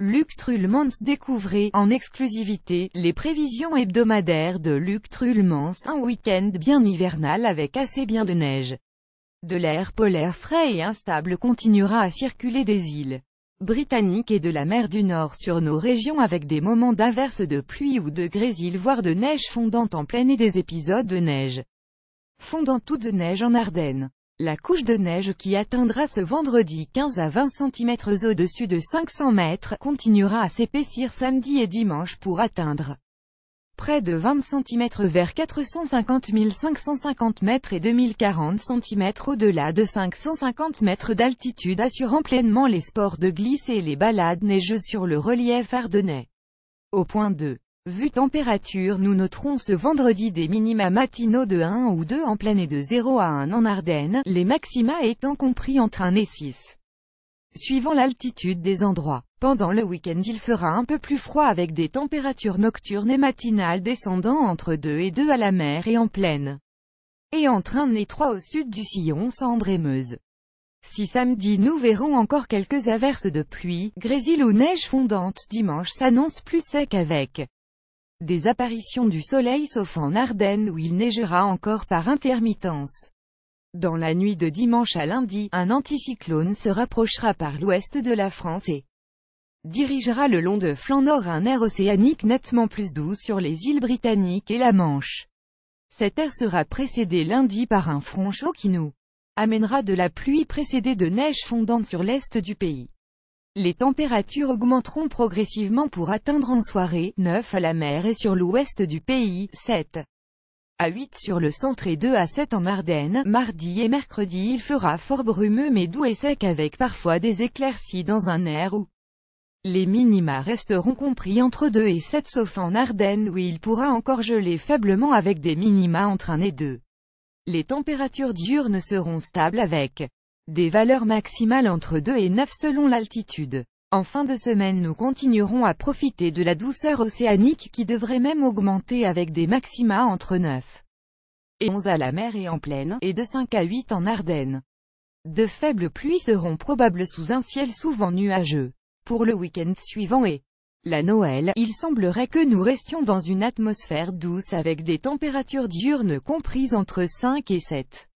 Luc Trulmans. Découvrez, en exclusivité, les prévisions hebdomadaires de Luc Trulmans. Un week-end bien hivernal avec assez bien de neige. De l'air polaire frais et instable continuera à circuler des îles britanniques et de la mer du Nord sur nos régions avec des moments d'averses de pluie ou de grésil voire de neige fondante en pleine et des épisodes de neige fondante ou de neige en Ardennes. La couche de neige qui atteindra ce vendredi 15 à 20 cm au-dessus de 500 mètres continuera à s'épaissir samedi et dimanche pour atteindre près de 20 cm vers 450 550 mètres et 2040 cm au-delà de 550 mètres d'altitude, assurant pleinement les sports de glisse et les balades neigeuses sur le relief ardennais. Au point 2. Vue température, nous noterons ce vendredi des minima matinaux de 1 ou 2 en pleine et de 0 à 1 en Ardennes, les maxima étant compris entre 1 et 6. Suivant l'altitude des endroits. Pendant le week-end il fera un peu plus froid avec des températures nocturnes et matinales descendant entre 2 et 2 à la mer et en plaine. Et entre 1 et 3 au sud du sillon Sambre et Meuse. Si samedi nous verrons encore quelques averses de pluie, grésil ou neige fondante, dimanche s'annonce plus sec avec des apparitions du soleil sauf en Ardennes où il neigera encore par intermittence. Dans la nuit de dimanche à lundi, un anticyclone se rapprochera par l'ouest de la France et dirigera le long de flanc nord un air océanique nettement plus doux sur les îles britanniques et la Manche. Cet air sera précédé lundi par un front chaud qui nous amènera de la pluie précédée de neige fondante sur l'est du pays. Les températures augmenteront progressivement pour atteindre en soirée 9 à la mer et sur l'ouest du pays, 7 à 8 sur le centre et 2 à 7 en Ardennes. Mardi et mercredi il fera fort brumeux mais doux et sec avec parfois des éclaircies dans un air où les minima resteront compris entre 2 et 7 sauf en Ardennes où il pourra encore geler faiblement avec des minima entre 1 et 2. Les températures diurnes seront stables avec des valeurs maximales entre 2 et 9 selon l'altitude. En fin de semaine nous continuerons à profiter de la douceur océanique qui devrait même augmenter avec des maxima entre 9 et 11 à la mer et en plaine, et de 5 à 8 en Ardennes. De faibles pluies seront probables sous un ciel souvent nuageux. Pour le week-end suivant et la Noël, il semblerait que nous restions dans une atmosphère douce avec des températures diurnes comprises entre 5 et 7.